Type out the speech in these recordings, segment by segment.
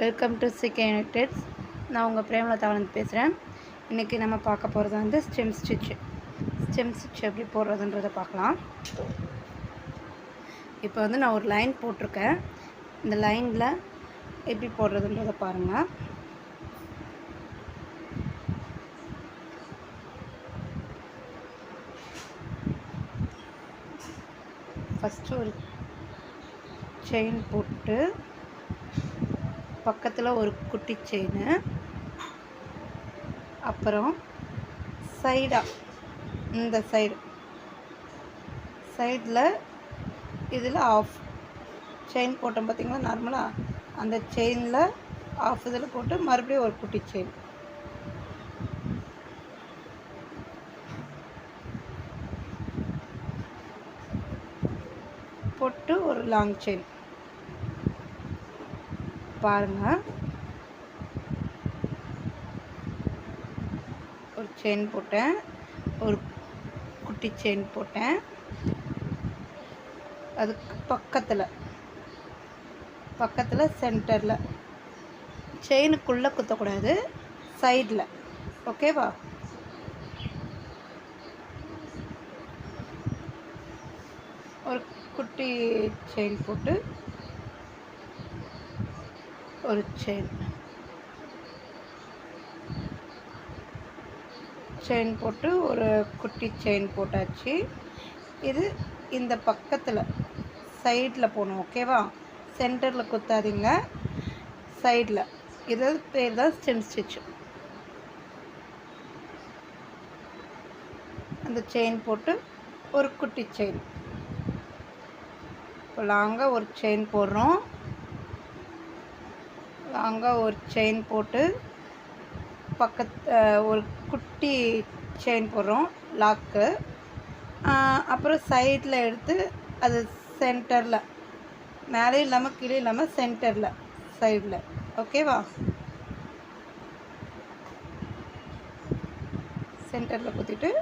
Welcome to சிகே Uniteds. நான் உங்கள் பிரேமலதா ஆனந்த் பேசுகிறேன். இன்றைக்கி நம்ம பார்க்க போகிறது வந்து ஸ்டெம் ஸ்டிச் எப்படி போடுறதுன்றதை பார்க்கலாம். இப்போ வந்து நான் ஒரு லைன் போட்டிருக்கேன். இந்த லைனில் எப்படி போடுறதுன்றதை பாருங்கள். ஃபஸ்ட்டு ஒரு செயின் போட்டு பக்கத்தில் ஒரு குட்டி செயின், அப்புறம் சைடாக இந்த சைடில் இதில் ஆஃப் செயின் போட்டோம் பார்த்திங்களா. நார்மலாக அந்த செயினில் ஆஃப் இதில் போட்டு மறுபடியும் ஒரு குட்டி செயின் போட்டு ஒரு லாங் செயின் பாருங்கள். ஒரு செயின் போட்டேன், ஒரு குட்டி செயின் போட்டேன். அதுக்கு பக்கத்தில் சென்டரில் செயினுக்குள்ளே குத்தக்கூடாது, சைடில். ஓகேவா? ஒரு குட்டி செயின் போட்டு ஒரு செயின் போட்டு ஒரு குட்டி செயின் போட்டாச்சு. இது இந்த பக்கத்தில் சைடில் போகணும். ஓகேவா? சென்டரில் குத்தாதீங்க, சைடில். இது பேர் தான் ஸ்டெம் ஸ்டிச். அந்த செயின் போட்டு ஒரு குட்டி செயின், இப்போ லாங்காக ஒரு செயின் போடுறோம். லாங்காக ஒரு செயின் போட்டு ஒரு குட்டி செயின் போடுறோம் லாக்கு. அப்புறம் சைடில் எடுத்து அது சென்டரில், மேலே இல்லாமல் கீழே இல்லாமல் சைடில். ஓகேவா? சென்டரில் குத்திட்டு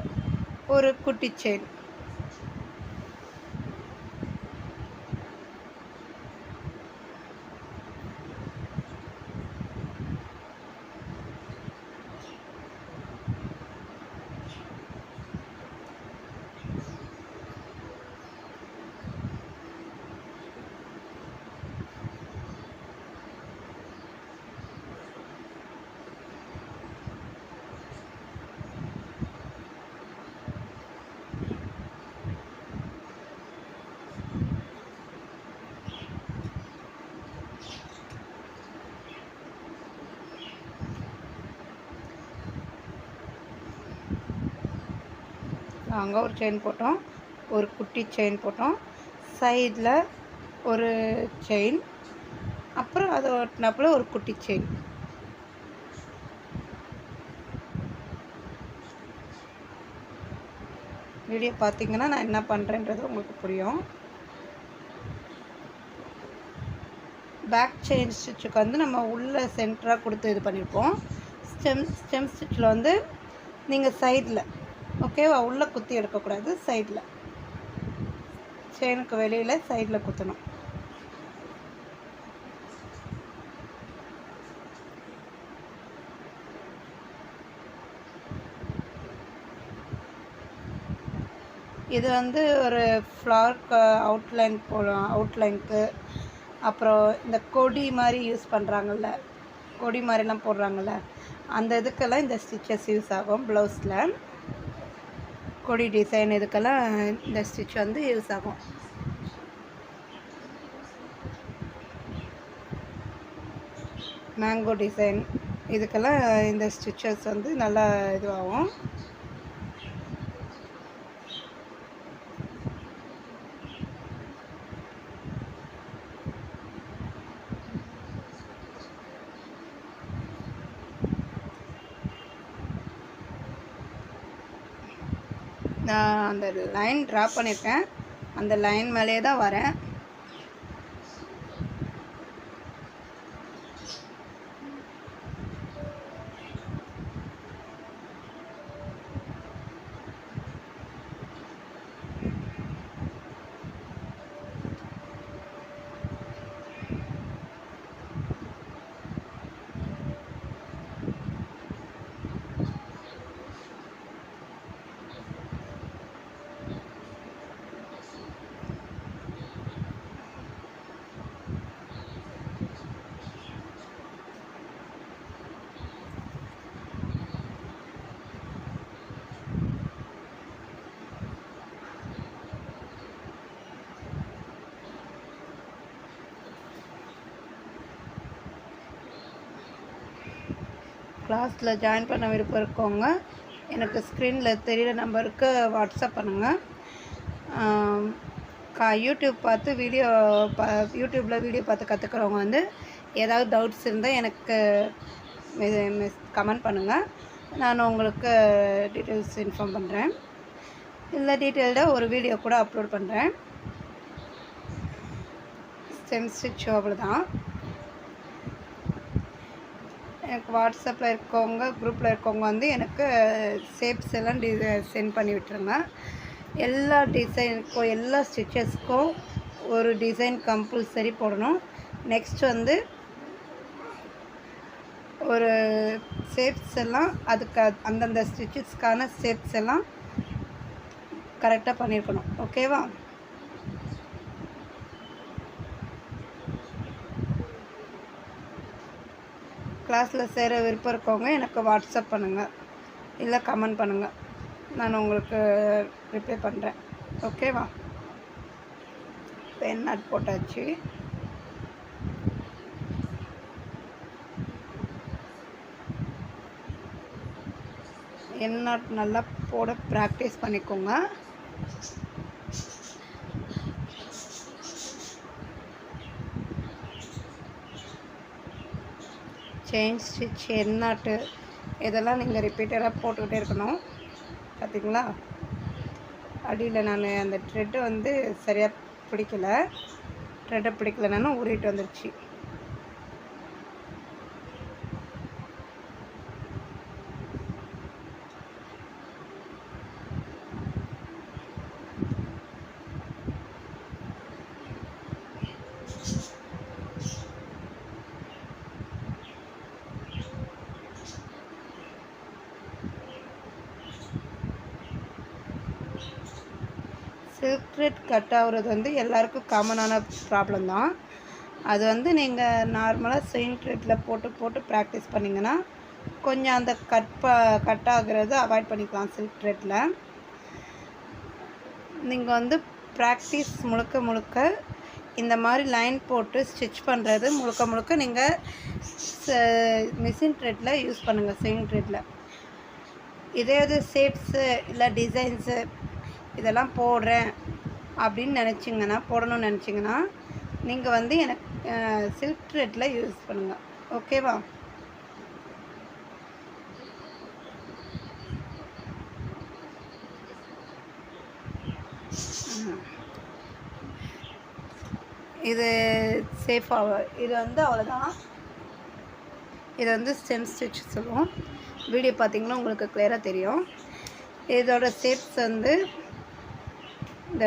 ஒரு குட்டி செயின். அங்கே ஒரு செயின் போட்டோம், ஒரு குட்டி செயின் போட்டோம், சைடில் ஒரு செயின், அப்புறம் அதை ஒட்டினாப்புல ஒரு குட்டி செயின். வீடியோ பார்த்தீங்கன்னா நான் என்ன பண்ணுறேன்றது உங்களுக்கு புரியும். பேக் செயின் ஸ்டிச்சுக்கு வந்து நம்ம உள்ள சென்டராக கொடுத்து இது பண்ணியிருப்போம். ஸ்டெம் ஸ்டிச்சில் வந்து நீங்கள் சைடில், ஓகேவா, உள்ளே குத்தி எடுக்கக்கூடாது, சைடில், செயினுக்கு வெளியில் சைடில் குத்தணும். இது வந்து ஒரு ஃப்ளவருக்கு அவுட்லைன் போடலாம், அவுட்லைனுக்கு. அப்புறம் இந்த கொடி மாதிரி யூஸ் பண்ணுறாங்கல்ல, கொடி மாதிரிலாம் போடுறாங்கல்ல, அந்த இதுக்கெல்லாம் இந்த ஸ்டிச்சஸ் யூஸ் ஆகும். ப்ளவுஸில் கொடி டிசைன் இதுக்கெல்லாம் இந்த ஸ்டிச் வந்து யூஸ் ஆகும். மேங்கோ டிசைன் இதுக்கெல்லாம் இந்த ஸ்டிச்சஸ் வந்து நல்லா இதுவாகும். நான் அந்த லைன் ட்ரா பண்ணியிருக்கேன், அந்த லைன் மேலே தான் வரேன். கிளாஸில் ஜாயின் பண்ண விருப்பம் இருக்கவங்க எனக்கு ஸ்க்ரீனில் தெரிகிற நம்பருக்கு வாட்ஸ்அப் பண்ணுங்கள். யூடியூப் பார்த்து யூடியூப்பில் வீடியோ பார்த்து கற்றுக்கிறவங்க வந்து ஏதாவது டவுட்ஸ் இருந்தால் எனக்கு கமெண்ட் பண்ணுங்கள். நான் உங்களுக்கு டீட்டெயில்ஸ் இன்ஃபார்ம் பண்ணுறேன். இல்லை டீட்டெயில்டாக ஒரு வீடியோ கூட அப்லோட் பண்ணுறேன். ஸ்டெம் ஸ்டிச் அவ்வளோதான். எனக்கு வாட்ஸ்அப்பில் இருக்கவங்க குரூப்பில் இருக்கவங்க வந்து எனக்கு ஷேப்ஸ் எல்லாம் சென்ட் பண்ணி விட்டுருங்க. எல்லா டிசைனுக்கும் எல்லா ஸ்டிச்சஸ்க்கும் ஒரு டிசைன் கம்பல்சரி போடணும். நெக்ஸ்ட் வந்து ஒரு ஷேப்ஸ் எல்லாம் அதுக்கு அந்தந்த ஸ்டிச்சஸ்க்கான ஷேப்ஸ் எல்லாம் கரெக்டாக பண்ணியிருக்கணும். ஓகேவா? கிளாஸில் சேர விருப்பம் இருக்கவங்க எனக்கு வாட்ஸ்அப் பண்ணுங்கள், இல்லை கமெண்ட் பண்ணுங்கள். நான் உங்களுக்கு ரிப்ளை பண்ணுறேன். ஓகேவா? பென் நாட் போட்டாச்சு. என் நாட் நல்லா போட ப்ராக்டிஸ் பண்ணிக்கோங்க. செயின் ஸ்டிச், என் நாட்டு இதெல்லாம் நீங்கள் ரிப்பீட்டடாக போட்டுக்கிட்டே இருக்கணும். பார்த்திங்களா? அடியில் நான் அந்த த்ரெட்டு வந்து சரியாக த்ரெட்டை பிடிக்கலனாலும் ஊறிட்டு வந்துடுச்சு. சில்க் த்ரெட் கட் ஆகுறது வந்து எல்லாருக்கும் காமனான ப்ராப்ளம் தான். அது வந்து நீங்கள் நார்மலாக செயின் த்ரெட்டில் போட்டு ப்ராக்டிஸ் பண்ணிங்கன்னா கொஞ்சம் அந்த கட் ஆகுறது அவாய்ட் பண்ணிக்கலாம். சில்க் த்ரெட்டில் நீங்கள் வந்து ப்ராக்டிஸ் முழுக்க இந்த மாதிரி லைன் போட்டு ஸ்டிச் பண்ணுறது முழுக்க நீங்கள் மிஷின் த்ரெட்டில் யூஸ் பண்ணுங்கள். செயின் த்ரெட்டில் இதே இது ஷேப்ஸு இல்லை டிசைன்ஸு இதெல்லாம் போடுறேன் அப்படின்னு போடணும்னு நினச்சிங்கன்னா நீங்கள் வந்து எனக்கு சில்க் த்ரெட்டில் யூஸ் பண்ணுங்கள். ஓகேவா? இது சேஃபாக இது வந்து அவ்வளோதான். இது வந்து ஸ்டெம் ஸ்டிச் சொல்லுவோம். வீடியோ பார்த்தீங்கன்னா உங்களுக்கு கிளியராக தெரியும். இதோட ஷேப்ஸ் வந்து இந்த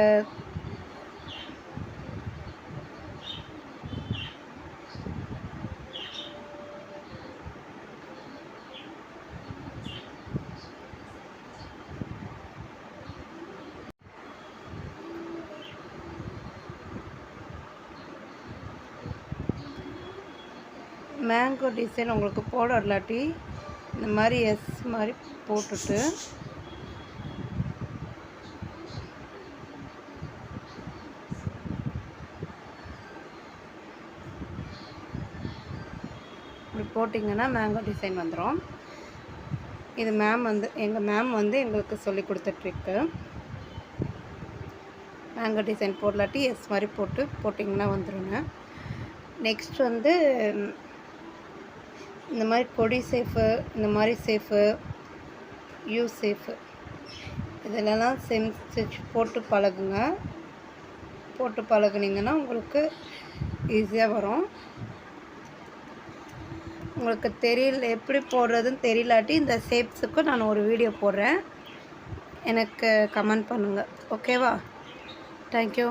மேங்கோ டிசைன் உங்களுக்கு போட இல்லாட்டி இந்த மாதிரி எஸ் மாதிரி போட்டுட்டு இப்படி போட்டிங்கன்னா மேங்கோ டிசைன் வந்துடும். இது எங்கள் மேம் வந்து எங்களுக்கு சொல்லி கொடுத்த ட்ரிக்கு. மேங்கோ டிசைன் போடலாட்டி எஸ் மாதிரி போட்டிங்கன்னா வந்துடுங்க. நெக்ஸ்ட் வந்து இந்த மாதிரி கொடி சேஃபு, இந்த மாதிரி சேஃபு, யூ சேஃபு இதிலலாம் செம் ஸ்டிச் போட்டு பழகுனீங்கன்னா உங்களுக்கு ஈஸியாக வரும். உங்களுக்கு எப்படி போடுறதுன்னு தெரியலாட்டி இந்த ஷேப்ஸுக்கு நான் ஒரு வீடியோ போடுறேன். எனக்கு கமெண்ட் பண்ணுங்கள். ஓகேவா? தேங்க்யூ.